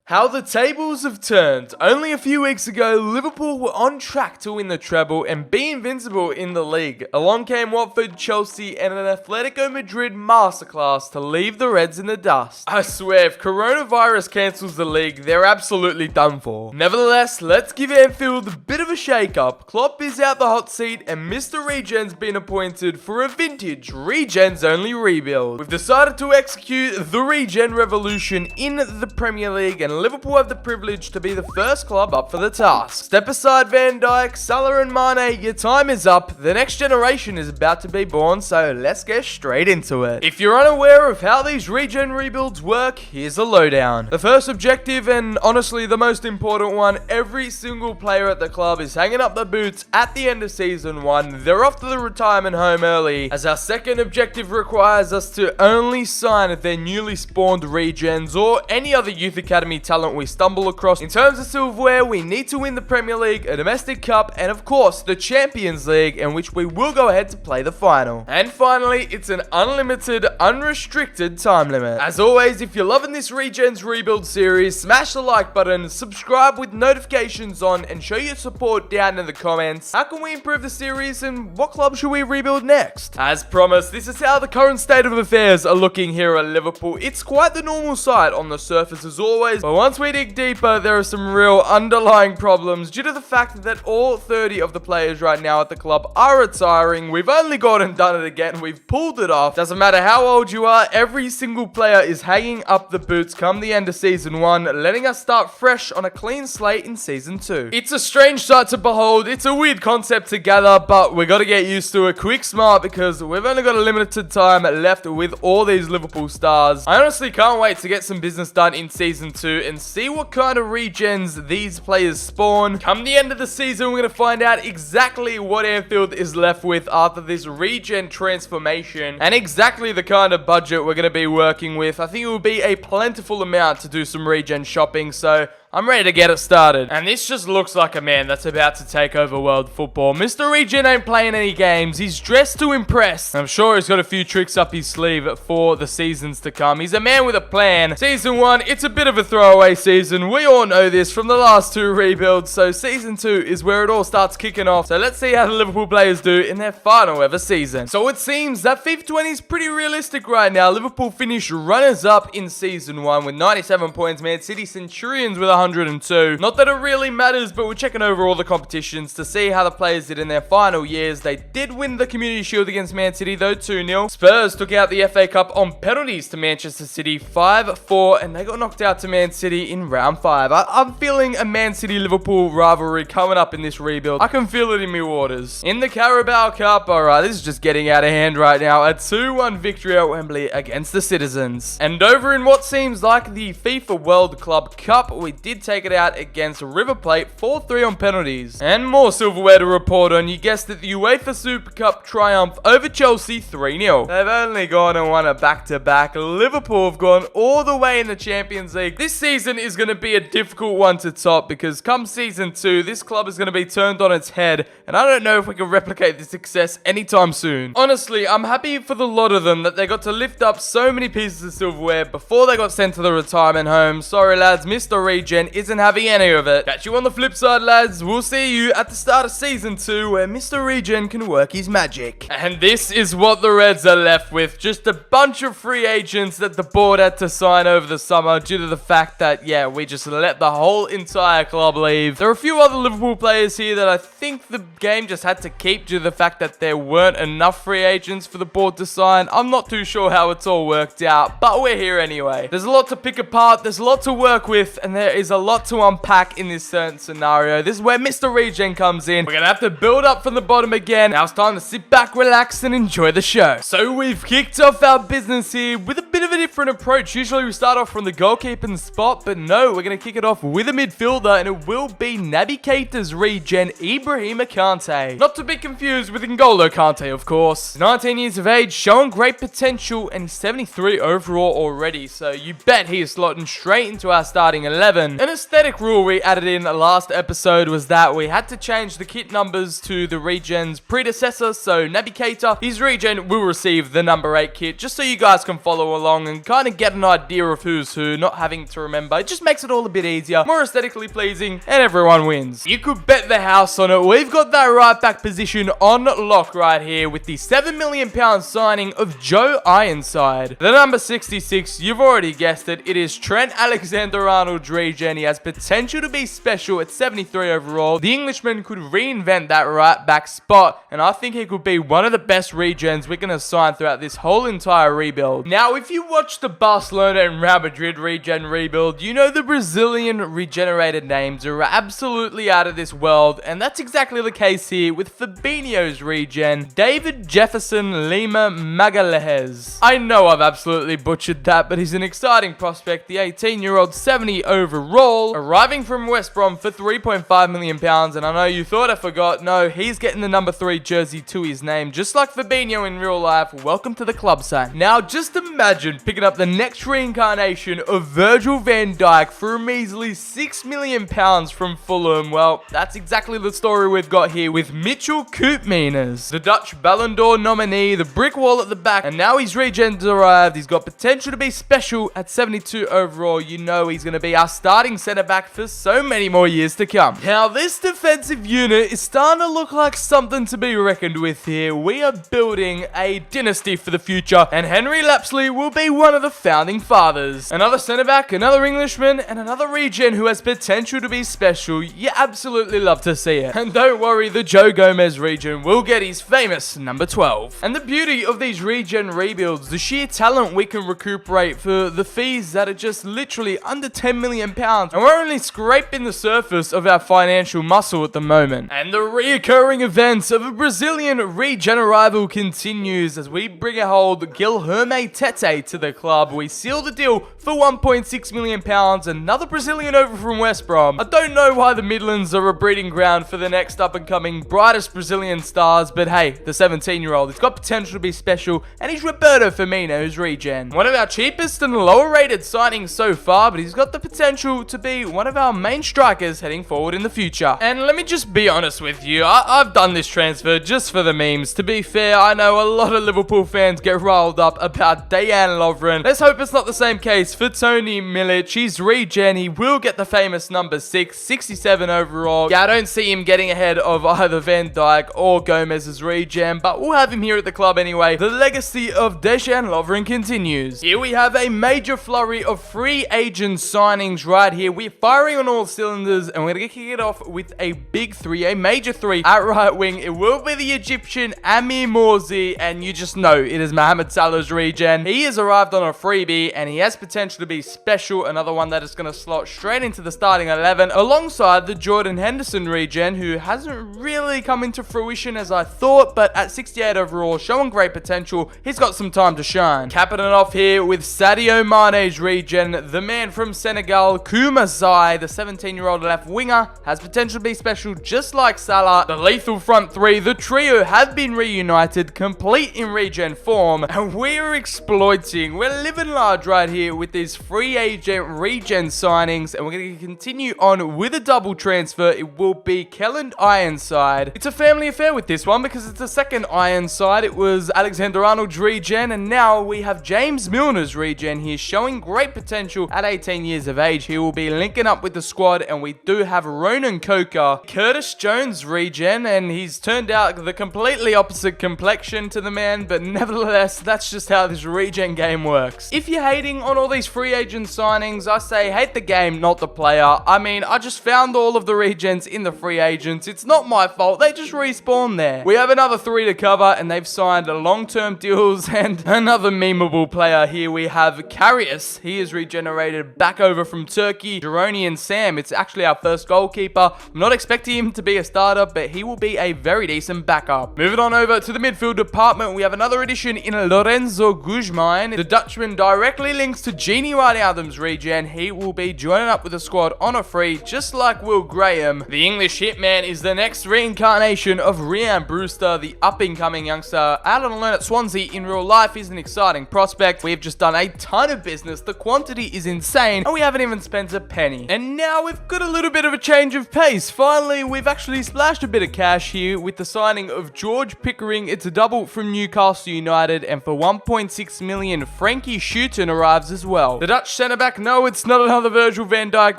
How the tables have turned. Only a few weeks ago, Liverpool were on track to win the treble and be invincible in the league. Along came Watford, Chelsea, and an Atletico Madrid masterclass to leave the Reds in the dust. I swear, if coronavirus cancels the league, they're absolutely done for. Nevertheless, let's give Anfield a bit of a shake-up. Klopp is out the hot seat, and Mr. Regen's been appointed for a vintage Regens Only Rebuild. We've decided to execute the Regen revolution in the Premier League, and Liverpool have the privilege to be the first club up for the task. Step aside Van Dijk, Salah and Mane, your time is up. The next generation is about to be born, so let's get straight into it. If you're unaware of how these Regen rebuilds work, here's a lowdown. The first objective, and honestly the most important one, every single player at the club is hanging up the boots at the end of season 1. They're off to the retirement home early, as our second objective requires us to only sign their newly spawned Regens or any other youth academy talent we stumble across. In terms of silverware, we need to win the Premier League, a domestic cup, and of course the Champions League, in which we will go ahead to play the final. And finally, it's an unlimited, unrestricted time limit. As always, if you're loving this Regens rebuild series, smash the like button, subscribe with notifications on, and show your support down in the comments. How can we improve the series, and what club should we rebuild next? As promised, this is how the current state of affairs are looking here at Liverpool. It's quite the normal sight on the surface as always, but once we dig deeper, there are some real underlying problems due to the fact that all 30 of the players right now at the club are retiring. We've only gone and done it again. We've pulled it off. Doesn't matter how old you are, every single player is hanging up the boots come the end of season 1, letting us start fresh on a clean slate in season 2. It's a strange sight to behold. It's a weird concept to gather, but we got to get used to it quick smart because we've only got a limited time left with all these Liverpool stars. I honestly can't wait to get some business done in season 2 and see what kind of regens these players spawn. Come the end of the season, we're going to find out exactly what Anfield is left with after this regen transformation and exactly the kind of budget we're going to be working with. I think it will be a plentiful amount to do some regen shopping, so I'm ready to get it started. And this just looks like a man that's about to take over world football. Mr. Regen ain't playing any games. He's dressed to impress. I'm sure he's got a few tricks up his sleeve for the seasons to come. He's a man with a plan. Season 1, it's a bit of a throwaway season. We all know this from the last 2 rebuilds. So season 2 is where it all starts kicking off. So let's see how the Liverpool players do in their final ever season. So it seems that FIFA 20 is pretty realistic right now. Liverpool finished runners-up in season 1 with 97 points. Man City Centurions with 102. Not that it really matters, but we're checking over all the competitions to see how the players did in their final years. They did win the Community Shield against Man City, though, 2-0. Spurs took out the FA Cup on penalties to Manchester City, 5-4, and they got knocked out to Man City in round 5. I'm feeling a Man City-Liverpool rivalry coming up in this rebuild. I can feel it in my waters. In the Carabao Cup, alright, this is just getting out of hand right now. A 2-1 victory at Wembley against the Citizens. And over in what seems like the FIFA World Club Cup, we did take it out against River Plate, 4-3 on penalties. And more silverware to report on. You guessed it, the UEFA Super Cup triumph over Chelsea, 3-0. They've only gone and won a back-to-back. Liverpool have gone all the way in the Champions League. This season is going to be a difficult one to top because come season 2, this club is going to be turned on its head, and I don't know if we can replicate this success anytime soon. Honestly, I'm happy for the lot of them that they got to lift up so many pieces of silverware before they got sent to the retirement home. Sorry lads, Mr. Regen isn't having any of it. Catch you on the flip side, lads. We'll see you at the start of season 2 where Mr. Regen can work his magic. And this is what the Reds are left with. Just a bunch of free agents that the board had to sign over the summer due to the fact that, yeah, we just let the whole entire club leave. There are a few other Liverpool players here that I think the game just had to keep due to the fact that there weren't enough free agents for the board to sign. I'm not too sure how it's all worked out, but we're here anyway. There's a lot to pick apart. There's a lot to work with, and there is a lot to unpack in this certain scenario. This is where Mr. Regen comes in. We're gonna have to build up from the bottom again. Now it's time to sit back, relax, and enjoy the show. So we've kicked off our business here with a bit of a different approach. Usually we start off from the goalkeeping spot, but no, we're gonna kick it off with a midfielder, and it will be Naby Keita's regen, Ibrahima Kante. Not to be confused with N'Golo Kante, of course. He's 19 years of age, showing great potential, and he's 73 overall already, so you bet he is slotting straight into our starting 11. An aesthetic rule we added in the last episode was that we had to change the kit numbers to the Regen's predecessor, so Navigator, his Regen will receive the number 8 kit, just so you guys can follow along and kind of get an idea of who's who, not having to remember. It just makes it all a bit easier, more aesthetically pleasing, and everyone wins. You could bet the house on it. We've got that right back position on lock right here with the £7 million signing of Joe Ironside. The number 66, you've already guessed it, it is Trent Alexander-Arnold's Regen. He has potential to be special at 73 overall. The Englishman could reinvent that right back spot, and I think he could be one of the best Regens we're going to sign throughout this whole entire rebuild. Now, if you watch the Barcelona and Real Madrid Regen rebuild, you know the Brazilian regenerated names are absolutely out of this world, and that's exactly the case here with Fabinho's Regen, David Jefferson Lima Magalhães. I know I've absolutely butchered that, but he's an exciting prospect, the 18-year-old 70 overall, arriving from West Brom for £3.5 million, and I know you thought I forgot, no, he's getting the number 3 jersey to his name, just like Fabinho in real life. Welcome to the club, son. Now, just imagine picking up the next reincarnation of Virgil van Dijk for a measly £6 million from Fulham. Well, that's exactly the story we've got here with Mitchell Koopmeiners, the Dutch Ballon d'Or nominee, the brick wall at the back, and now his Regen's arrived. He's got potential to be special at 72 overall. You know he's going to be our starting centre-back for so many more years to come. Now, this defensive unit is starting to look like something to be reckoned with here. We are building a dynasty for the future, and Henry Lapsley will be one of the founding fathers. Another centre-back, another Englishman, and another Regen who has potential to be special. You absolutely love to see it. And don't worry, the Joe Gomez Regen will get his famous number 12. And the beauty of these Regen rebuilds, the sheer talent we can recuperate for the fees that are just literally under £10 million, and we're only scraping the surface of our financial muscle at the moment. And the reoccurring events of a Brazilian Regen arrival continues as we bring a hold Guilherme Tete to the club. We seal the deal for £1.6 million, another Brazilian over from West Brom. I don't know why the Midlands are a breeding ground for the next up-and-coming brightest Brazilian stars, but hey, the 17-year-old, he's got potential to be special, and he's Roberto Firmino's Regen. One of our cheapest and lower-rated signings so far, but he's got the potential to be one of our main strikers heading forward in the future. And let me just be honest with you, I've done this transfer just for the memes. To be fair, I know a lot of Liverpool fans get riled up about Dejan Lovren. Let's hope it's not the same case for Tony Milic. He's Regen, he will get the famous number 6, 67 overall. Yeah, I don't see him getting ahead of either Van Dijk or Gomez's Regen, but we'll have him here at the club anyway. The legacy of Dejan Lovren continues. Here we have a major flurry of free agent signings right here. We're firing on all cylinders, and we're going to kick it off with a big 3, a major 3 at right wing. It will be the Egyptian Amir Morsi, and you just know it is Mohamed Salah's Regen. He has arrived on a freebie, and he has potential to be special. Another one that is going to slot straight into the starting 11, alongside the Jordan Henderson Regen, who hasn't really come into fruition as I thought, but at 68 overall, showing great potential. He's got some time to shine. Capping it off here with Sadio Mane's Regen, the man from Senegal, Koumasai, the 17-year-old left winger, has potential to be special just like Salah. The lethal front 3, the trio have been reunited, complete in Regen form, and we're exploiting. We're living large right here with these free agent Regen signings, and we're going to continue on with a double transfer. It will be Kelland Ironside. It's a family affair with this one because it's the second Ironside. It was Alexander-Arnold's Regen, and now we have James Milner's Regen here, showing great potential at 18 years of age. He will be linking up with the squad, and we do have Ronan Coker, Curtis Jones Regen, and he's turned out the completely opposite complexion to the man, but nevertheless, that's just how this Regen game works. If you're hating on all these free agent signings, I say hate the game, not the player. I mean, I just found all of the Regens in the free agents. It's not my fault. They just respawn there. We have another 3 to cover, and they've signed long-term deals, and another memeable player here. We have Karius. He is regenerated back over from Turkey. Jeroni and Sam. It's actually our first goalkeeper. I'm not expecting him to be a starter, but he will be a very decent backup. Moving on over to the midfield department, we have another addition in Lorenzo Guzman. The Dutchman directly links to Genie Wijnaldum's Regen. He will be joining up with the squad on a free, just like Will Graham. The English hitman is the next reincarnation of Ryan Brewster, the up-and-coming youngster out on loan at Swansea. In real life, he's an exciting prospect. We've just done a ton of business. The quantity is insane, and we haven't even spent stands a penny. And now we've got a little bit of a change of pace. Finally, we've actually splashed a bit of cash here with the signing of George Pickering. It's a double from Newcastle United, and for 1.6 million, Frankie Schuiten arrives as well. The Dutch centre-back, no, it's not another Virgil van Dijk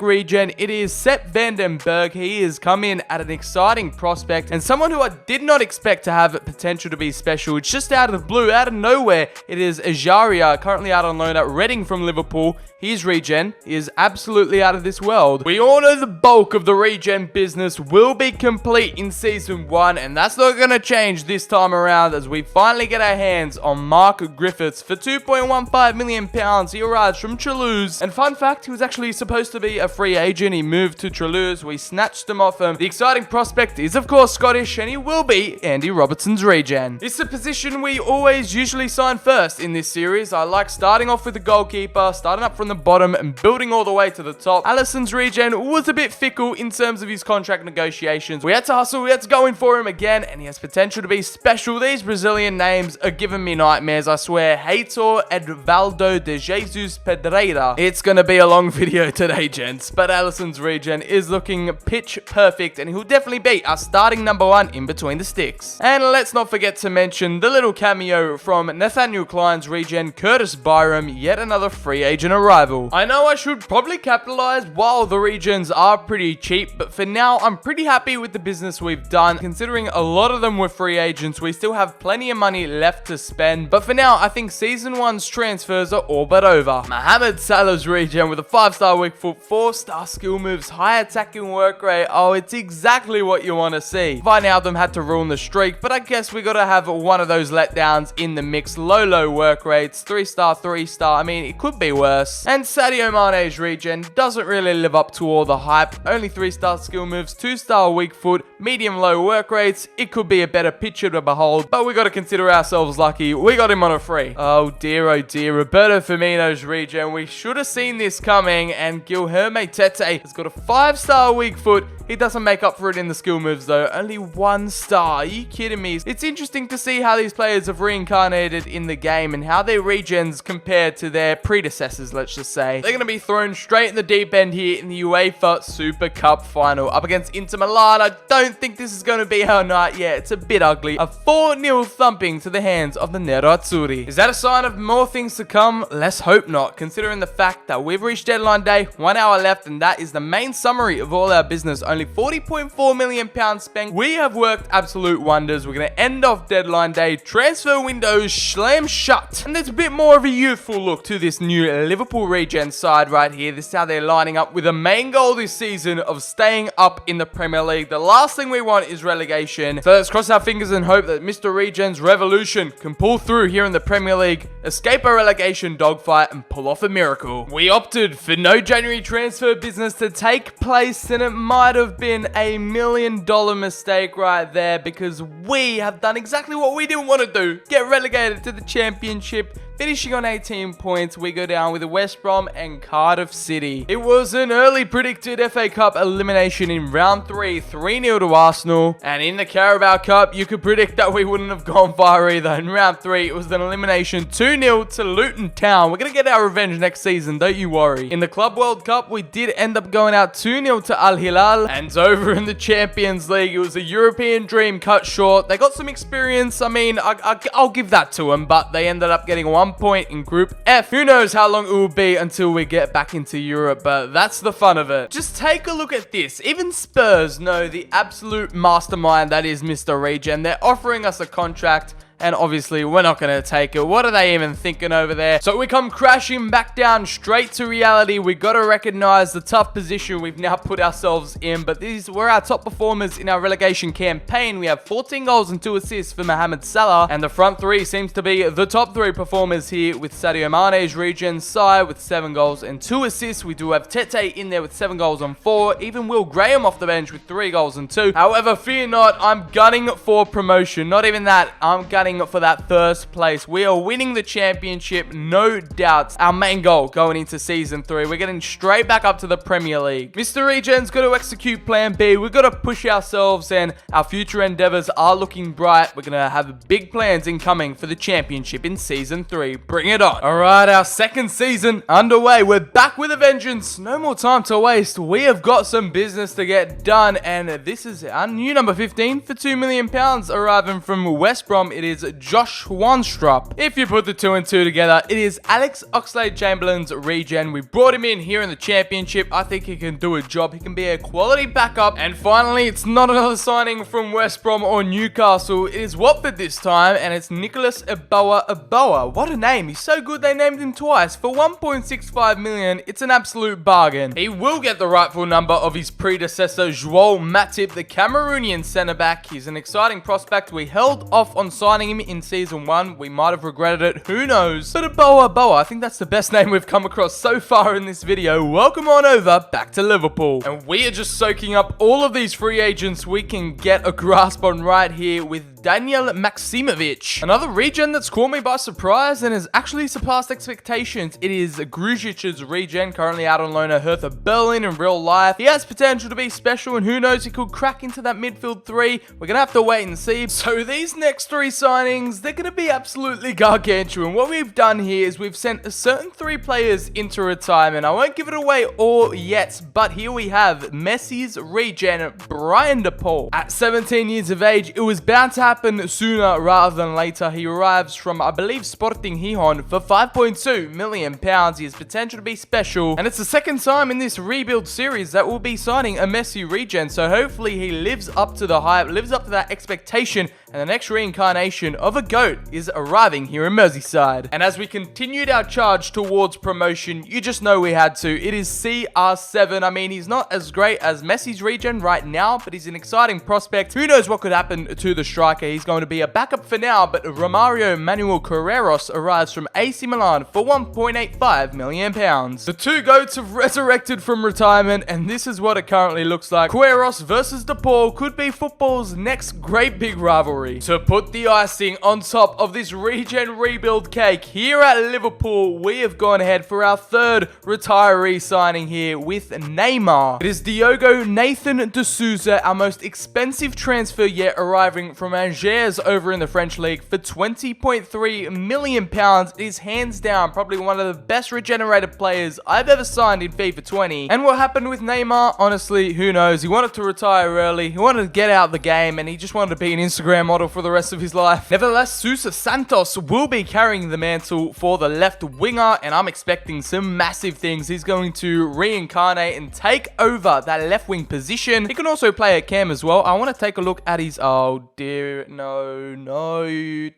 regen. It is Sepp van den Berg. He has come in at an exciting prospect and someone who I did not expect to have potential to be special. It's just out of the blue, out of nowhere. It is Ajaria, currently out on loan at Reading from Liverpool. His regen is absolutely out of this world. We all know the bulk of the regen business will be complete in Season 1, and that's not going to change this time around as we finally get our hands on Mark Griffiths for £2.15 million. He arrives from Toulouse, and fun fact, he was actually supposed to be a free agent. He moved to Toulouse. We snatched him off him. The exciting prospect is, of course, Scottish, and he will be Andy Robertson's regen. It's a position we always usually sign first in this series. I like starting off with the goalkeeper, starting up from the bottom and building all the way to the top. Alisson's regen was a bit fickle in terms of his contract negotiations. We had to hustle, we had to go in for him again, and he has potential to be special. These Brazilian names are giving me nightmares, I swear. Heitor Edvaldo de Jesus Pedreira. It's gonna be a long video today, gents, but Alisson's regen is looking pitch perfect, and he'll definitely be our starting number 1 in between the sticks. And let's not forget to mention the little cameo from Nathaniel Klein's regen, Curtis Byram, yet another free agent arrival. I know I should probably capitalize while the regens are pretty cheap, but for now, I'm pretty happy with the business we've done. Considering a lot of them were free agents, we still have plenty of money left to spend. But for now, I think Season 1's transfers are all but over. Mohamed Salah's regen with a 5-star weak foot, 4-star skill moves, high attacking work rate. Oh, it's exactly what you want to see. Wijnaldum had to ruin the streak, but I guess we gotta have one of those letdowns in the mix. Low work rates, 3-star, 3-star. I mean, it could be worse. And Sadio Mane's regen doesn't really live up to all the hype. Only 3-star skill moves, 2-star weak foot, medium-low work rates. It could be a better picture to behold, but we got to consider ourselves lucky. We got him on a free. Oh dear, Roberto Firmino's regen. We should have seen this coming, and Guilherme Tete has got a 5-star weak foot. He doesn't make up for it in the skill moves though. Only 1 star. Are you kidding me? It's interesting to see how these players have reincarnated in the game and how their regens compare to their predecessors, let's just say. They're going to be thrown straight in the deep end here in the UEFA Super Cup final up against Inter Milan. I don't think this is going to be our night yet. It's a bit ugly. A 4-0 thumping to the hands of the Nerazzurri. Is that a sign of more things to come? Let's hope not, considering the fact that we've reached deadline day, 1 hour left, and that is the main summary of all our business. Only £40.4 million spent. We have worked absolute wonders. We're going to end off deadline day. Transfer windows slam shut. And there's a bit more of a youthful look to this new Liverpool regen side right here. This is how they're lining up with a main goal this season of staying up in the Premier League. The last thing we want is relegation. So let's cross our fingers and hope that Mr. Regen's revolution can pull through here in the Premier League, escape a relegation dogfight, and pull off a miracle. We opted for no January transfer business to take place, and it might have been a $1 million mistake right there, because we have done exactly what we didn't want to do. Get relegated to the Championship. Finishing on 18 points, we go down with West Brom and Cardiff City. It was an early predicted FA Cup elimination in round 3, 3-0 to Arsenal. And in the Carabao Cup, you could predict that we wouldn't have gone far either. In round 3, it was an elimination 2-0 to Luton Town. We're going to get our revenge next season, don't you worry. In the Club World Cup, we did end up going out 2-0 to Al Hilal. And over in the Champions League, it was a European dream cut short. They got some experience. I mean, I'll give that to them, but they ended up getting 1 point in Group F. Who knows how long it will be until we get back into Europe, but that's the fun of it. Just take a look at this. Even Spurs know the absolute mastermind that is Mr. Regen. They're offering us a contract, and obviously we're not going to take it. What are they even thinking over there? So we come crashing back down straight to reality. We got to recognize the tough position we've now put ourselves in, but these were our top performers in our relegation campaign. We have 14 goals and 2 assists for Mohamed Salah, and the front 3 seems to be the top 3 performers here, with Sadio Mane's regen side with 7 goals and 2 assists. We do have Tete in there with 7 goals and 4, even Will Graham off the bench with 3 goals and 2. However, fear not, I'm gunning for promotion. Not even that, I'm gunning gunning for that first place. We are winning the championship, no doubts. Our main goal going into Season 3. We're getting straight back up to the Premier League. Mr. Regen's got to execute Plan B. We've got to push ourselves, and our future endeavors are looking bright. We're going to have big plans incoming for the championship in Season 3. Bring it on. Alright, our second season underway. We're back with a vengeance. No more time to waste. We have got some business to get done, and this is our new number 15 for £2 million arriving from West Brom. It is Josh Wanstrup. If you put the 2 and 2 together, it is Alex Oxlade-Chamberlain's Regen. We brought him in here in the championship. I think he can do a job. He can be a quality backup. And finally, it's not another signing from West Brom or Newcastle. It is Watford this time, and it's Nicholas Eboa. What a name. He's so good they named him twice. For 1.65 million, it's an absolute bargain. He will get the rightful number of his predecessor, Joel Matip, the Cameroonian centre-back. He's an exciting prospect. We held off on signing him in Season 1. We might have regretted it. Who knows? But Eboa, I think that's the best name we've come across so far in this video. Welcome on over back to Liverpool. And we are just soaking up all of these free agents we can get a grasp on right here with Daniel Maksimovic. Another regen that's caught me by surprise and has actually surpassed expectations. It is Gruzic's regen, currently out on loan at Hertha Berlin in real life. He has potential to be special, and who knows, he could crack into that midfield 3. We're going to have to wait and see. So these next 3 signings, they're going to be absolutely gargantuan. What we've done here is we've sent a certain 3 players into retirement. I won't give it away all yet, but here we have Messi's regen, Brian De Paul. At 17 years of age, it was bound to happen sooner rather than later. He arrives from, I believe, Sporting Gijón for £5.2 million. He has potential to be special, and it's the second time in this rebuild series that we'll be signing a Messi regen, so hopefully he lives up to the hype, lives up to that expectation, and the next reincarnation of a GOAT is arriving here in Merseyside. And as we continued our charge towards promotion, you just know we had to. It is CR7. I mean, he's not as great as Messi's regen right now, but he's an exciting prospect. Who knows what could happen to the striker? He's going to be a backup for now, but Romario Manuel Carreros arrives from AC Milan for £1.85 million. The 2 GOATs have resurrected from retirement, and this is what it currently looks like. Carreros versus De Paul could be football's next great big rivalry. To put the icing on top of this regen rebuild cake, here at Liverpool, we have gone ahead for our 3rd retiree signing here with Neymar. It is Diogo Nathan de Souza, our most expensive transfer yet, arriving from Angers over in the French league for £20.3 million. It is hands down probably one of the best regenerated players I've ever signed in FIFA 20. And what happened with Neymar? Honestly, who knows? He wanted to retire early. He wanted to get out of the game, and he just wanted to be an Instagram model for the rest of his life. Nevertheless, Sousa Santos will be carrying the mantle for the left winger, and I'm expecting some massive things. He's going to reincarnate and take over that left wing position. He can also play at cam as well. I want to take a look at his... Oh dear, no,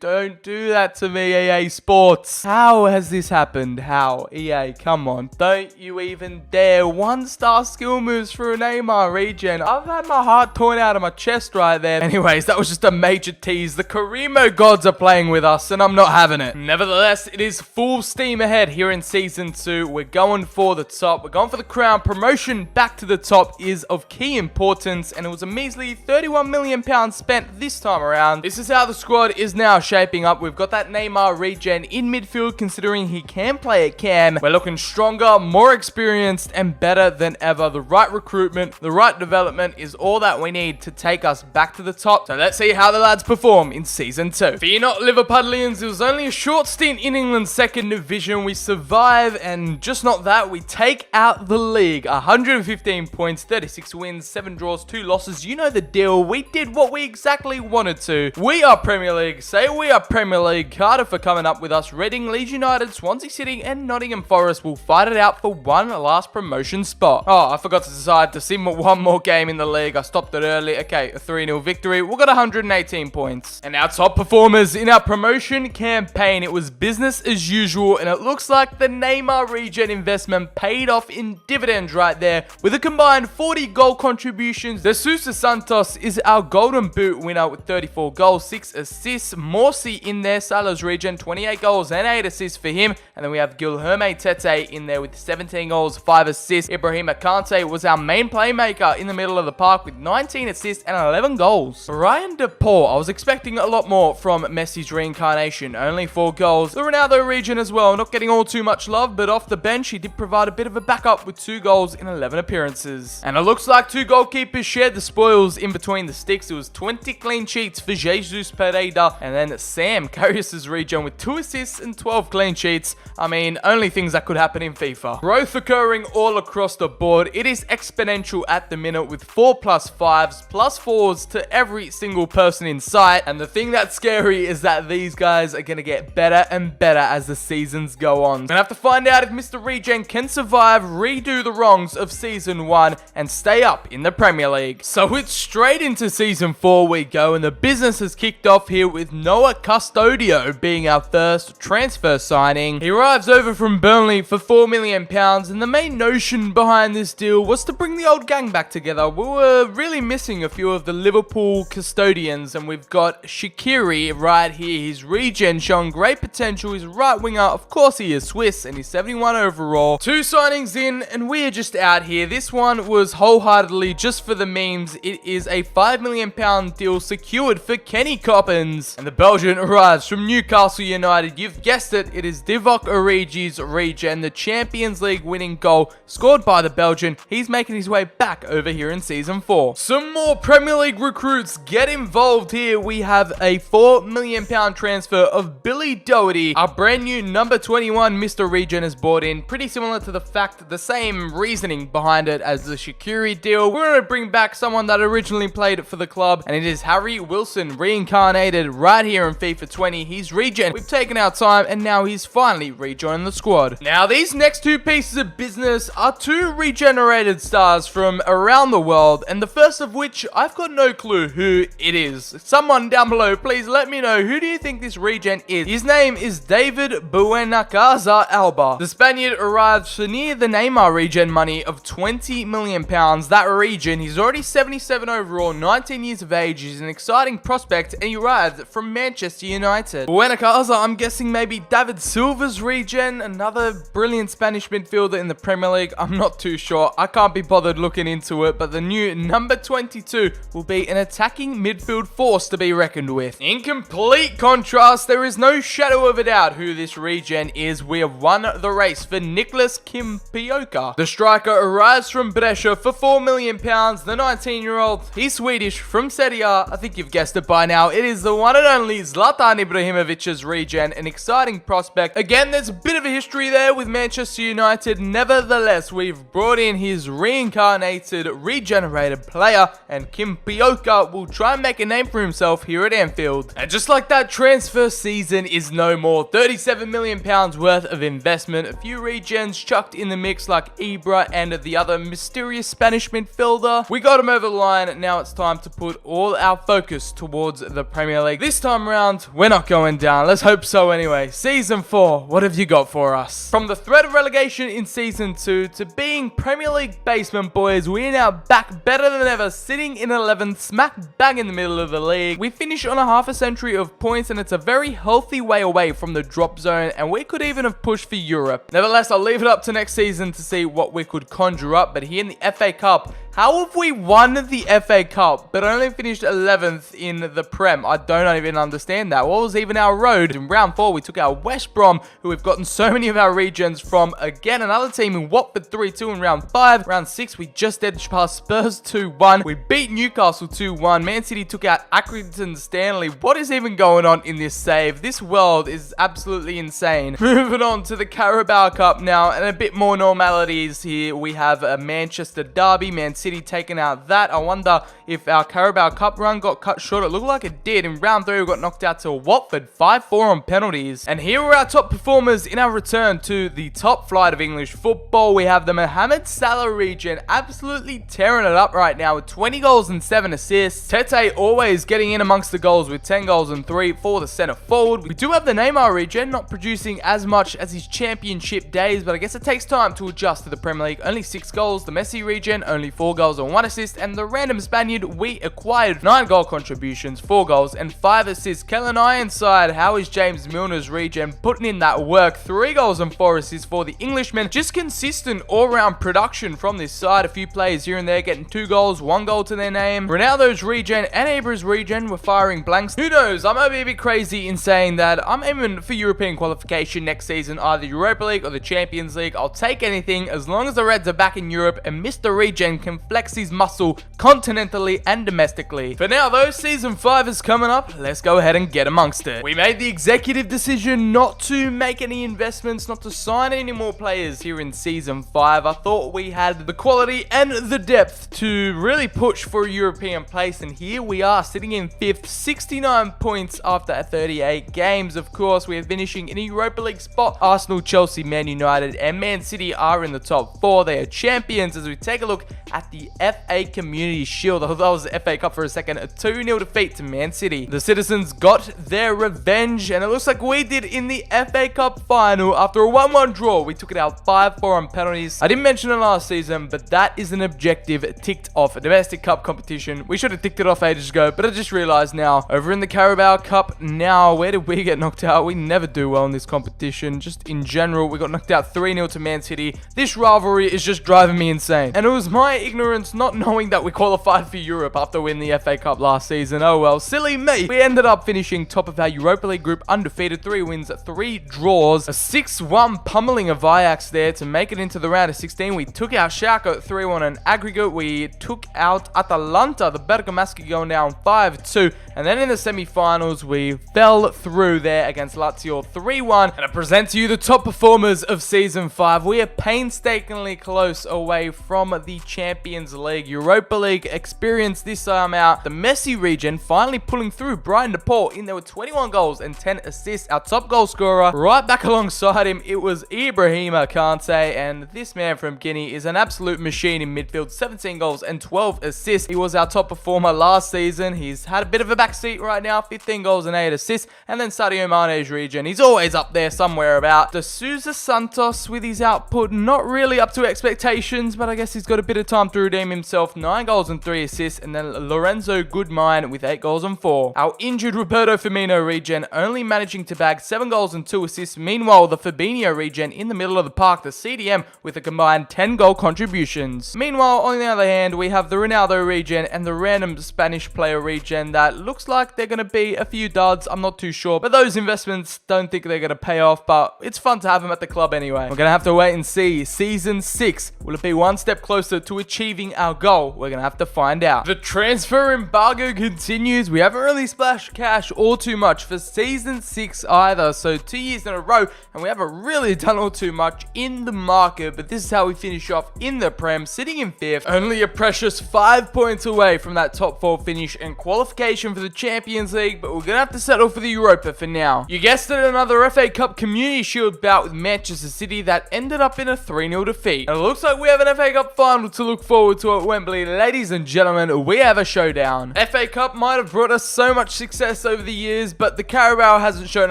don't do that to me, EA Sports. How has this happened? How? EA, come on, don't you even dare. 1-star skill moves for a Neymar regen. I've had my heart torn out of my chest right there. Anyways, that was just a major tease. The Karimo gods are playing with us, and I'm not having it. Nevertheless, it is full steam ahead here in Season 2. We're going for the top. We're going for the crown. Promotion back to the top is of key importance, and it was a measly £31 million spent this time around. This is how the squad is now shaping up. We've got that Neymar regen in midfield, considering he can play at cam. We're looking stronger, more experienced, and better than ever. The right recruitment, the right development is all that we need to take us back to the top. So let's see how the lads perform in Season 2. Fear not, Liverpudlians. It was only a short stint in England's 2nd division. We survive, and just not that, we take out the league. 115 points, 36 wins, 7 draws, 2 losses. You know the deal. We did what we exactly wanted to. We are Premier League. Say we are Premier League. Cardiff are coming up with us. Reading, Leeds United, Swansea City, and Nottingham Forest will fight it out for one last promotion spot. Oh, I forgot to decide to sim one more game in the league. I stopped it early. Okay, a 3-0 victory. We've got 118 points. And our top performers in our promotion campaign, it was business as usual, and it looks like the Neymar regen investment paid off in dividends right there. With a combined 40 goal contributions, De Sousa Santos is our Golden Boot winner with 35 24 goals, 6 assists. Morsi in there, Salah's Regen, 28 goals and 8 assists for him. And then we have Guilherme Tete in there with 17 goals, 5 assists. Ibrahima Kante was our main playmaker in the middle of the park with 19 assists and 11 goals. Ryan De Paul, I was expecting a lot more from Messi's reincarnation, only 4 goals. The Ronaldo Regen as well, not getting all too much love, but off the bench he did provide a bit of a backup with 2 goals in 11 appearances. And it looks like 2 goalkeepers shared the spoils in between the sticks. It was 20 clean sheets for Jesus Pereira, and then Sam Karius's Regen with 2 assists and 12 clean sheets. I mean, only things that could happen in FIFA. Growth occurring all across the board. It is exponential at the minute with 4+5s, +4s to every single person in sight. And the thing that's scary is that these guys are going to get better and better as the seasons go on. Gonna have to find out if Mr. Regen can survive, redo the wrongs of Season 1, and stay up in the Premier League. So it's straight into Season 4 we go, and the business has kicked off here with Noah Custodio being our first transfer signing. He arrives over from Burnley for £4 million, and the main notion behind this deal was to bring the old gang back together. We were really missing a few of the Liverpool custodians, and we've got Shaqiri right here. His Regen showing great potential. He's a right winger. Of course he is Swiss, and he's 71 overall. 2 signings in, and we're just out here. This one was wholeheartedly just for the memes. It is a £5 million deal secured for Kenny Coppins, and the Belgian arrives from Newcastle United. You've guessed it, it is Divock Origi's Regen, the Champions League winning goal scored by the Belgian. He's making his way back over here in Season 4. Some more Premier League recruits get involved here. We have a £4 million transfer of Billy Doherty, our brand new number 21 Mr. Regen has bought in. Pretty similar to the same reasoning behind it as the Shaqiri deal. We're going to bring back someone that originally played for the club, and it is Harry Wilson, reincarnated right here in FIFA 20. He's Regen. We've taken our time, and now he's finally rejoined the squad. Now, these next 2 pieces of business are 2 regenerated stars from around the world, and the first of which I've got no clue who it is. Someone down below, please let me know, who do you think this Regen is? His name is David Buenacasa Alba. The Spaniard arrives for near the Neymar Regen money of £20 million. That Regen, he's already 77 overall, 19 years of age, he's an exciting prospect, and he arrived from Manchester United. Buenacasa, I'm guessing maybe David Silva's Regen, another brilliant Spanish midfielder in the Premier League. I'm not too sure. I can't be bothered looking into it, but the new number 22 will be an attacking midfield force to be reckoned with. In complete contrast, there is no shadow of a doubt who this Regen is. We have won the race for Nicholas Kimpioka. The striker arrives from Brescia for £4 million. The 19-year-old, he's Swedish from Serie A. I think you've guessed it by now. It is the one and only Zlatan Ibrahimovic's Regen, an exciting prospect. Again, there's a bit of a history there with Manchester United. Nevertheless, we've brought in his reincarnated, regenerated player, and Kimpioka will try and make a name for himself here at Anfield. And just like that, transfer season is no more. £37 million worth of investment, a few Regens chucked in the mix like Ibra and the other mysterious Spanish midfielder. We got him over the line. Now it's time to put all our focus towards the Premier League. This time around, we're not going down. Let's hope so anyway. Season 4, what have you got for us? From the threat of relegation in Season 2 to being Premier League basement boys, we are now back better than ever, sitting in 11th, smack bang in the middle of the league. We finish on a half a century of points, and it's a very healthy way away from the drop zone, and we could even have pushed for Europe. Nevertheless, I'll leave it up to next season to see what we could conjure up, but here in the FA Cup, how have we won the FA Cup but only finished 11th in the Prem? I don't even understand that. What was even our road? In round 4, we took out West Brom, who we've gotten so many of our Regens from. Again, another team in Watford 3-2 in round 5. Round 6, we just edged past Spurs 2-1. We beat Newcastle 2-1. Man City took out Accrington Stanley. What is even going on in this save? This world is absolutely insane. Moving on to the Carabao Cup now, and a bit more normalities here. We have a Manchester derby. Man City taking out that. I wonder if our Carabao Cup run got cut short. It looked like it did. In round 3, we got knocked out to Watford 5-4 on penalties. And here are our top performers in our return to the top flight of English football. We have the Mohamed Salah Regen, absolutely tearing it up right now with 20 goals and 7 assists. Tete always getting in amongst the goals with 10 goals and 3 for the centre forward. We do have the Neymar Regen, not producing as much as his championship days, but I guess it takes time to adjust to the Premier League. Only 6 goals. The Messi Regen, only 4 4 goals and 1 assist, and the random Spaniard we acquired 9 goal contributions, 4 goals and 5 assists. Kellen Ironside, how is James Milner's Regen putting in that work? 3 goals and 4 assists for the Englishman. Just consistent all-round production from this side. A few players here and there getting 2 goals, 1 goal to their name. Ronaldo's Regen and Abra's Regen were firing blanks. Who knows? I might be a bit crazy in saying that I'm aiming for European qualification next season, either Europa League or the Champions League. I'll take anything as long as the Reds are back in Europe and Mr. Regen can flex his muscle continentally and domestically. For now though, season 5 is coming up. Let's go ahead and get amongst it. We made the executive decision not to make any investments, not to sign any more players here in season 5. I thought we had the quality and the depth to really push for a European place, and here we are sitting in 5th, 69 points after 38 games. Of course, we are finishing in a Europa League spot. Arsenal, Chelsea, Man United and Man City are in the top 4. They are champions. As we take a look at the FA Community Shield, I thought that was the FA Cup for a second, a 2-0 defeat to Man City. The citizens got their revenge, and it looks like we did in the FA Cup final. After a 1-1 draw, we took it out 5-4 on penalties. I didn't mention it last season, but that is an objective ticked off. A domestic cup competition. We should have ticked it off ages ago, but I just realized now. Over in the Carabao Cup now, where did we get knocked out? We never do well in this competition. Just in general, we got knocked out 3-0 to Man City. This rivalry is just driving me insane. And it was my ignorance not knowing that we qualified for Europe after winning the FA Cup last season. Oh well, silly me. We ended up finishing top of our Europa League group, undefeated, 3 wins, 3 draws, a 6-1 pummeling of Ajax there to make it into the round of 16. We took out Schalke 3-1 in aggregate. We took out Atalanta, the Bergamaschi, going down 5-2. And then in the semi-finals, we fell through there against Lazio 3-1. And I present to you the top performers of Season 5. We are painstakingly close away from the Champions League. Europa League experience this time out. The Messi Regen finally pulling through. Brian De Paul in there with 21 goals and 10 assists. Our top goal scorer, right back alongside him, it was Ibrahima Kante. And this man from Guinea is an absolute machine in midfield. 17 goals and 12 assists. He was our top performer last season. He's had a bit of a backseat right now. 15 goals and 8 assists. And then Sadio Mane's Regen. He's always up there somewhere about. De Sousa Santos with his output not really up to expectations, but I guess he's got a bit of time to redeem himself. 9 goals and 3 assists. And then Lorenzo Goodmine with 8 goals and 4. Our injured Roberto Firmino Regen only managing to bag 7 goals and 2 assists. Meanwhile, the Fabinho Regen in the middle of the park, the CDM, with a combined 10 goal contributions. Meanwhile, on the other hand, we have the Ronaldo Regen and the random Spanish player Regen that looks like they're going to be a few duds. I'm not too sure, but those investments don't think they're going to pay off, but it's fun to have them at the club anyway. We're going to have to wait and see. Season 6, will it be one step closer to achieving our goal? We're going to have to find out. The transfer embargo continues. We haven't really splashed cash all too much for Season 6 either, so 2 years in a row, and we haven't really done all too much in the market, but this is how we finish off in the Prem, sitting in 5th, only a precious 5 points away from that top 4 finish and qualification for the Champions League, but we're going to have to settle for the Europa for now. You guessed it, another FA Cup Community Shield bout with Manchester City that ended up in a 3-0 defeat. And it looks like we have an FA Cup final to look forward to at Wembley. Ladies and gentlemen, we have a showdown. FA Cup might have brought us so much success over the years, but the Carabao hasn't shown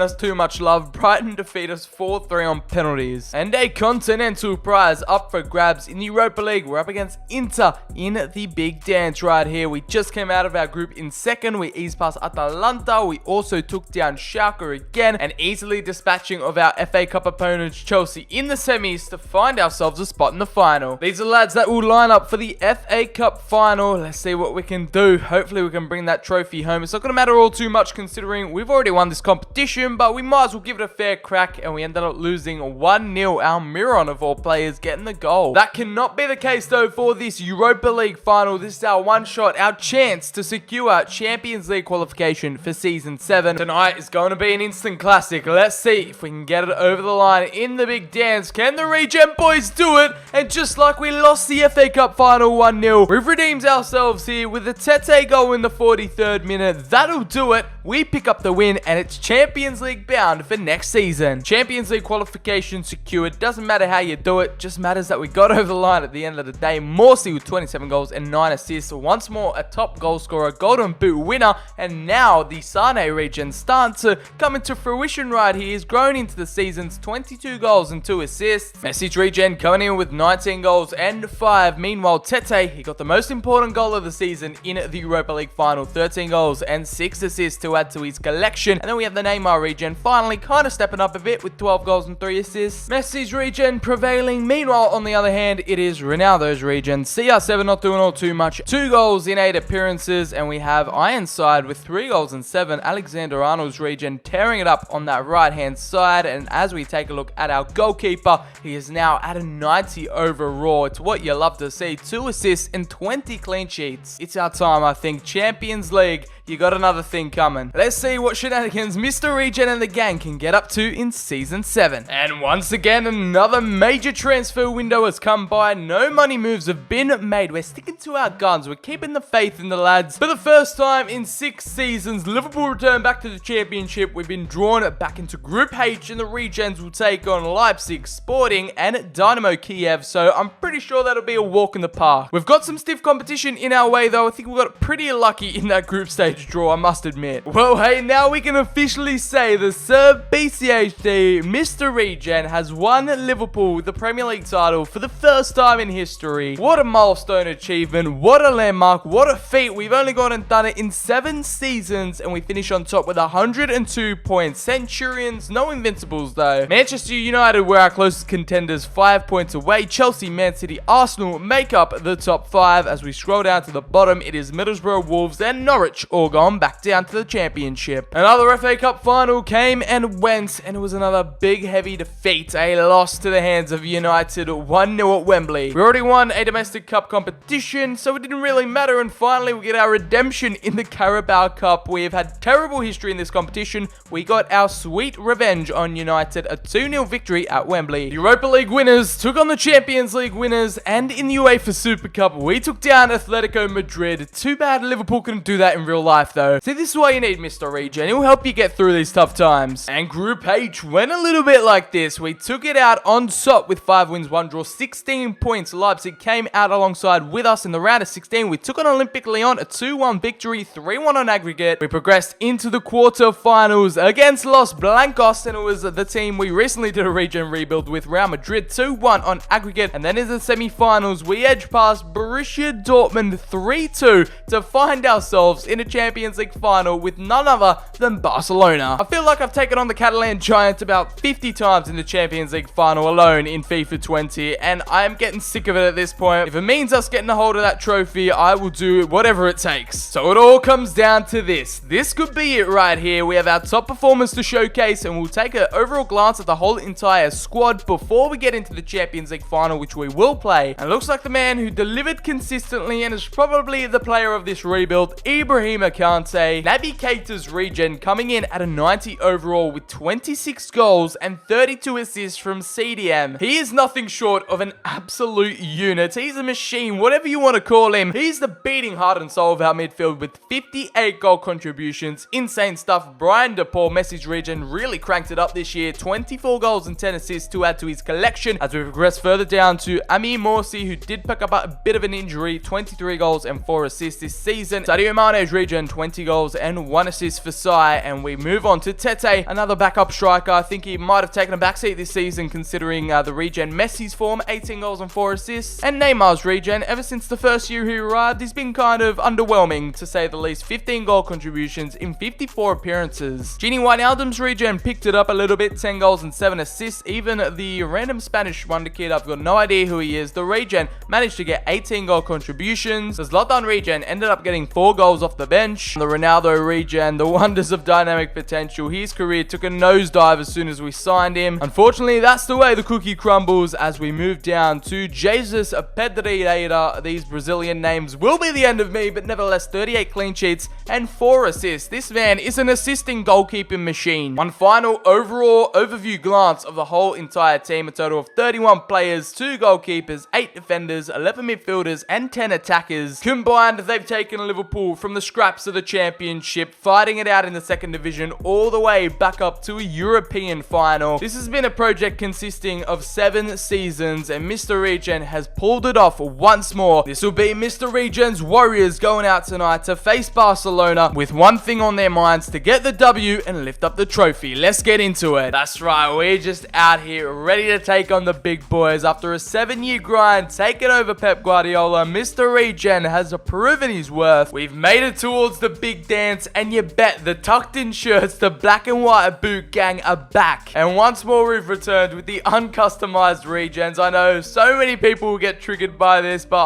us too much love. Brighton defeat us 4-3 on penalties. And a continental prize up for grabs in the Europa League. We're up against Inter in the big dance right here. We just came out of our group in 2nd. We eased past Atalanta. We also took down Schalke again, and easily dispatching of our FA Cup opponents Chelsea in the semis to find ourselves a spot in the final. These are lads that will line up for the FA Cup final. Let's see what we can do. Hopefully we can bring that trophy home. It's not going to matter all too much considering we've already won this competition, but we might as well give it a fair crack, and we ended up losing 1-0. Almiron of all players getting the goal. That cannot be the case though for this Europa League final. This is our one shot, our chance to secure Champions League qualification for Season 7. Tonight is going to be an instant classic. Let's see if we can get it over the line in the big dance. Can the Regen boys do it? And just like we lost the FA Cup final 1-0, we've redeemed ourselves here with a Tete goal in the 43rd minute. That'll do it. We pick up the win, and it's Champions League bound for next season. Champions League qualification secured. Doesn't matter how you do it, just matters that we got over the line at the end of the day. Morsi with 27 goals and 9 assists. Once more, a top goal scorer, Golden Boot winner. and now the Sane regen starting to come into fruition right here. He's grown into the season's 22 goals and 2 assists. Messi's regen coming in with 19 goals and 5. Meanwhile, Tete, he got the most important goal of the season in the Europa League final, 13 goals and 6 assists to add to his collection. And then we have the Neymar regen finally kind of stepping up a bit with 12 goals and 3 assists. Messi's regen prevailing. Meanwhile, on the other hand, it is Ronaldo's regen. CR7 not doing all too much. 2 goals in 8 appearances, and we have Ironside with 3 goals and 7. Alexander Arnold's regen tearing it up on that right-hand side. And as we take a look at our goalkeeper, he is now at a 90 overall. It's what you love to see. 2 assists and 20 clean sheets. It's our time, I think. Champions League, you got another thing coming. Let's see what shenanigans Mr. Regen and the gang can get up to in Season 7. And once again, another major transfer window has come by. No money moves have been made. We're sticking to our guns. We're keeping the faith in the lads. For the first time in 6 seasons, Liverpool return back to the championship. We've been drawn back into Group H, and the Regens will take on Leipzig, Sporting, and Dynamo Kiev. So I'm pretty sure that'll be a walk in the park. We've got some stiff competition in our way, though. I think we got pretty lucky in that group stage draw, I must admit. Well, hey, now we can officially say the Sir BCHD, Mr. Regen, has won Liverpool the Premier League title for the first time in history. What a milestone achievement. What a landmark. What a feat. We've only gone and done it in 7 seasons, and we finish on top with 102 points. Centurions, no invincibles though. Manchester United were our closest contenders, 5 points away. Chelsea, Man City, Arsenal make up the top 5. As we scroll down to the bottom, it is Middlesbrough, Wolves, and Norwich all gone back down to the championship. Another FA Cup final came and went, and it was another big heavy defeat. A loss to the hands of United, 1-0 at Wembley. We already won a domestic cup competition, so it didn't really matter, and finally we get our redemption in the Carabao Cup. We have had terrible history in this competition. We got our sweet revenge on United, a 2-0 victory at Wembley. The Europa League winners took on the Champions League winners, and in the UEFA Super Cup, we took down Atletico Madrid. Too bad Liverpool couldn't do that in real life though. See, this is why you need Mr. Regen. He'll help you get through these tough times. And Group H went a little bit like this. We took it out on top with 5 wins, 1 draw, 16 points. Leipzig came out alongside with us in the round of 16. We took on Olympic Lyon, a 2-1 victory, 3-1 on aggregate. We progressed into the quarterfinals against Los Blancos, and it was the team we recently did a Regen rebuild with, Real Madrid, 2-1 on aggregate. And then in the semi-finals, we edged past Borussia Dortmund 3-2 to find ourselves in a Champions League final with none other than Barcelona. I feel like I've taken on the Catalan Giants about 50 times in the Champions League final alone in FIFA 20, and I am getting sick of it at this point. If it means us getting a hold of that trophy, I will do whatever it takes. So it all comes down to this. This could be it right here. We have our top performance to showcase, and we'll take an overall glance at the whole entire squad before we get into the Champions League final, which we will play. And it looks like the man who delivered consistently and is probably the player of this rebuild, Ibrahima Kante. Naby Keita's regen coming in at a 90 overall with 26 goals and 32 assists from CDM. He is nothing short of an absolute unit. He's a machine, whatever you want to call him. He's the beating heart and soul of our midfield with 58 goal contributions. Insane stuff. Brian De Paul, Messi's regen, really cranked it up this year. 24 goals and 10 assists to add to his collection. As we progress further down to Ami Morsi, who did pick up a bit of an injury, 23 goals and 4 assists this season. Sadio Mane's regen, 20 goals and 1 assist for Sai. And we move on to Tete, another backup striker. I think he might have taken a backseat this season considering the regen. Messi's form, 18 goals and 4 assists. And Neymar's regen, ever since the first year he arrived, he's been kind of underwhelming to say the least. 15 goal contributions in 54 appearances. Gini Wijnaldum's regen picked it up a little bit, 10 goals and 7 assists. Even the random Spanish wonder kid, I've got no idea who he is, the regen, managed to get 18 goal contributions. The Zlatan regen ended up getting 4 goals off the bench. The Ronaldo regen, the wonders of dynamic potential. His career took a nosedive as soon as we signed him. Unfortunately, that's the way the cookie crumbles as we move down to Jesus Pedreira. These Brazilian names will be the end of me, but nevertheless, 38 clean sheets and 4 assists. This man is an assisting goalkeeping machine. One final overall overview glance of the whole entire team. A total of 31 players, 2 goalkeepers, 8 defenders, 11 midfielders, and 10 attackers. Combined, they've taken Liverpool from the scraps of the championship, fighting it out in the second division, all the way back up to a European final. This has been a project consisting of 7 seasons, and Mr. Regen has pulled it off once more. This will be Mr. Regen's Warriors going out tonight to face Barcelona Barcelona with one thing on their minds: to get the W and lift up the trophy. Let's get into it. That's right, we're just out here ready to take on the big boys. After a 7-year grind, taking over Pep Guardiola, Mr. Regen has proven his worth. We've made it towards the big dance, and you bet the tucked in shirts, the black and white boot gang are back. And once more we've returned with the uncustomized regens. I know so many people will get triggered by this, but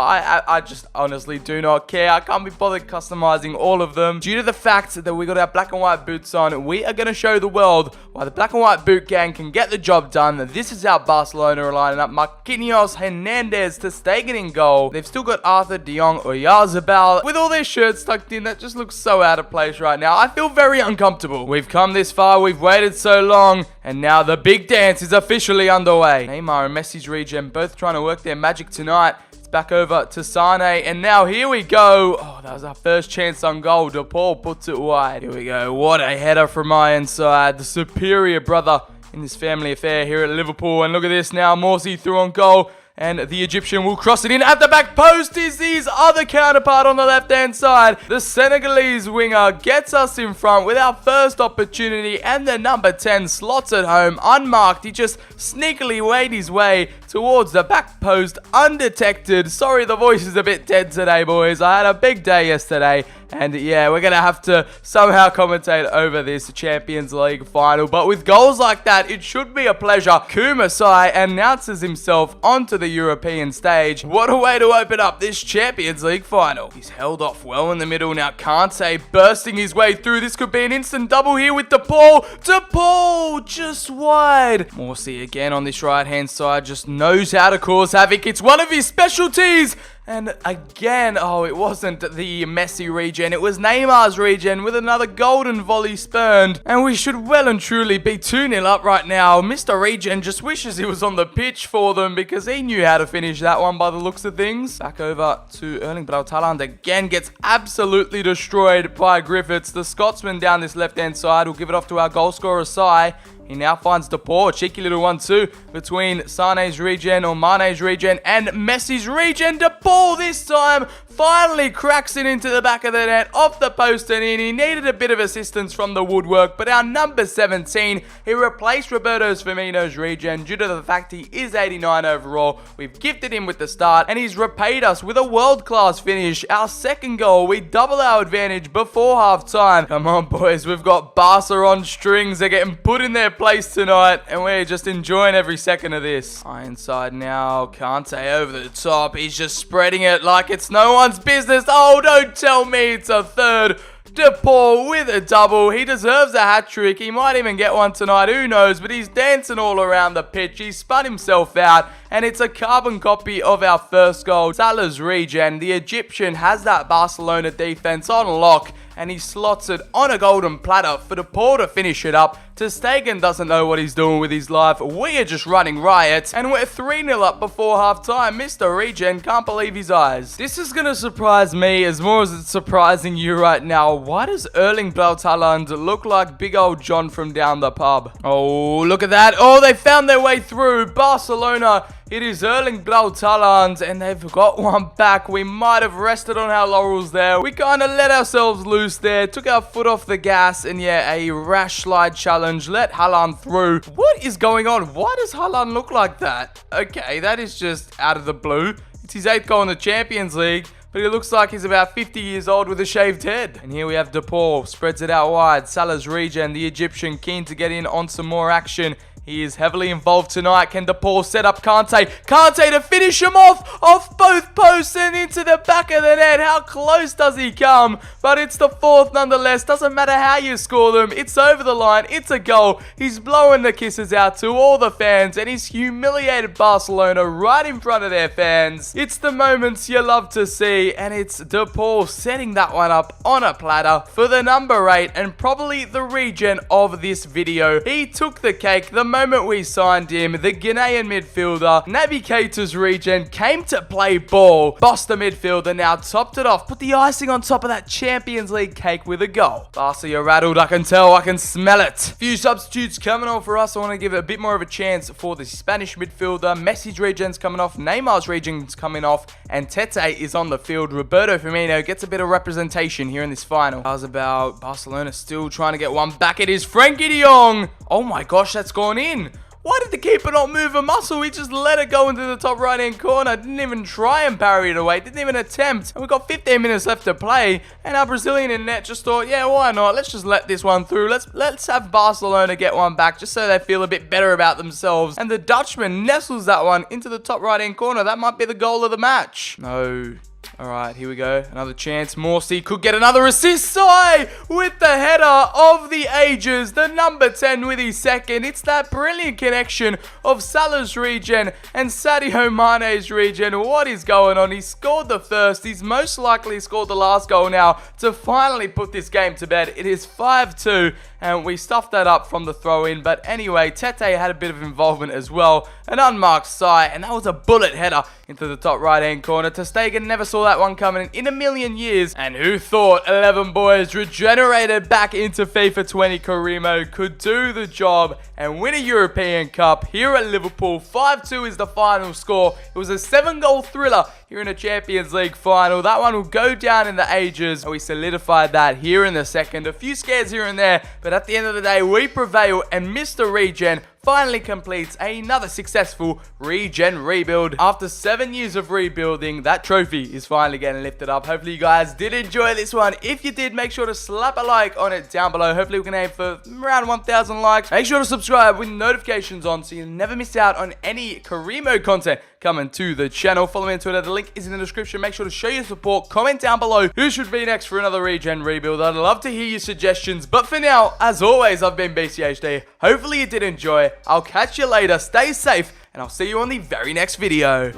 I just honestly do not care. I can't be bothered customizing all of them. Due to the fact that we got our black and white boots on, we are going to show the world why the black and white boot gang can get the job done. This is how Barcelona are lining up: Marquinhos, Hernandez, Ter Stegen in goal. They've still got Arthur, De Jong, Oyarzabal with all their shirts tucked in. That just looks so out of place right now. I feel very uncomfortable. We've come this far, we've waited so long, and now the big dance is officially underway. Neymar and Messi's regen both trying to work their magic tonight. Back over to Sane, and now here we go. Oh, that was our first chance on goal. De Paul puts it wide. Here we go. What a header from my inside. The superior brother in this family affair here at Liverpool. And look at this now. Morsi through on goal. And the Egyptian will cross it in at the back post. Is his other counterpart on the left-hand side. The Senegalese winger gets us in front with our first opportunity, and the number 10 slots at home unmarked. He just sneakily made his way towards the back post undetected. Sorry, the voice is a bit dead today, boys. I had a big day yesterday. And yeah, we're going to have to somehow commentate over this Champions League final. But with goals like that, it should be a pleasure. Kumasai announces himself onto the European stage. What a way to open up this Champions League final. He's held off well in the middle. Now Kante bursting his way through. This could be an instant double here with De Paul. De Paul just wide. Morsi again on this right-hand side. Just knows how to cause havoc. It's one of his specialties. And again, oh, it wasn't the Messi regen, it was Neymar's regen with another golden volley spurned. And we should well and truly be 2-0 up right now. Mr. Regen just wishes he was on the pitch for them, because he knew how to finish that one by the looks of things. Back over to Erling Braut Haaland. Again, gets absolutely destroyed by Griffiths. The Scotsman down this left-hand side will give it off to our goal scorer, Sai. He now finds De Paul. Cheeky little 1-2 between Sane's regen or Mane's regen and Messi's regen. De Paul this time finally cracks it into the back of the net, off the post and in. He needed a bit of assistance from the woodwork, but our number 17, he replaced Roberto Firmino's regen due to the fact he is 89 overall. We've gifted him with the start, and he's repaid us with a world-class finish. Our second goal, we double our advantage before half-time. Come on, boys, we've got Barca on strings. They're getting put in their place tonight, and we're just enjoying every second of this. Inside now, Kante over the top. He's just spreading it like it's no one's business. Oh, don't tell me it's a third. De Paul with a double. He deserves a hat-trick. He might even get one tonight. Who knows? But he's dancing all around the pitch. He's spun himself out. And it's a carbon copy of our first goal. Salah's regen. The Egyptian has that Barcelona defense on lock. And he slots it on a golden platter for De Paul to finish it up. Ter Stegen doesn't know what he's doing with his life. We are just running riot. And we're 3-0 up before half-time. Mr. Regen can't believe his eyes. This is going to surprise me as more as it's surprising you right now. Why does Erling Braut Haaland look like big old John from down the pub? Oh, look at that. Oh, they found their way through. Barcelona. It is Erling Braut Haaland, and they've got one back. We might have rested on our laurels there. We kind of let ourselves loose there, took our foot off the gas, and yeah, a rash slide challenge. Let Haaland through. What is going on? Why does Haaland look like that? Okay, that is just out of the blue. It's his 8th goal in the Champions League, but he looks like he's about 50 years old with a shaved head. And here we have De Paul, spreads it out wide. Salah's regen, the Egyptian, keen to get in on some more action. He is heavily involved tonight. Can De Paul set up Kante? Kante to finish him off both posts and into the back of the net. How close does he come? But it's the 4th nonetheless. Doesn't matter how you score them. It's over the line. It's a goal. He's blowing the kisses out to all the fans, and he's humiliated Barcelona right in front of their fans. It's the moments you love to see, and it's De Paul setting that one up on a platter for the number 8 and probably the regen of this video. He took the cake. The moment we signed him, the Ghanaian midfielder, Naby Keita's regen, came to play ball, bossed the midfielder, now topped it off, put the icing on top of that Champions League cake with a goal. Barca, you're rattled, I can tell, I can smell it. Few substitutes coming on for us. I want to give it a bit more of a chance for the Spanish midfielder. Messi's regen's coming off, Neymar's regen's coming off, and Tete is on the field. Roberto Firmino gets a bit of representation here in this final. How's about Barcelona still trying to get one back? It is Frenkie de Jong. Oh my gosh, that's gone in. Why did the keeper not move a muscle? He just let it go into the top right-hand corner. Didn't even try and parry it away. Didn't even attempt. And we've got 15 minutes left to play. And our Brazilian in net just thought, yeah, why not? Let's just let this one through. Let's have Barcelona get one back just so they feel a bit better about themselves. And the Dutchman nestles that one into the top right-hand corner. That might be the goal of the match. No. All right, here we go. Another chance. Morsi could get another assist. Sai with the header of the ages. The number 10 with his second. It's that brilliant connection of Salah's regen and Sadio Mane's regen. What is going on? He scored the first. He's most likely scored the last goal now to finally put this game to bed. It is 5-2. And we stuffed that up from the throw-in. But anyway, Tete had a bit of involvement as well. An unmarked Sai, and that was a bullet header into the top right-hand corner. Ter Stegen never saw that one coming in a million years. And who thought 11 boys regenerated back into FIFA 20 Karimo could do the job and win a European Cup here at Liverpool. 5-2 is the final score. It was a 7-goal thriller here in a Champions League final. That one will go down in the ages. And we solidified that here in the second. A few scares here and there, but at the end of the day, we prevail, and Mr. Regen finally completes another successful regen rebuild. After 7 years of rebuilding, that trophy is finally getting lifted up. Hopefully you guys did enjoy this one. If you did, make sure to slap a like on it down below. Hopefully we can aim for around 1,000 likes. Make sure to subscribe with notifications on so you never miss out on any Karimo content coming to the channel. Follow me on Twitter. The link is in the description. Make sure to show your support. Comment down below who should be next for another regen rebuild. I'd love to hear your suggestions. But for now, as always, I've been BCHD. Hopefully you did enjoy. I'll catch you later. Stay safe, and I'll see you on the very next video.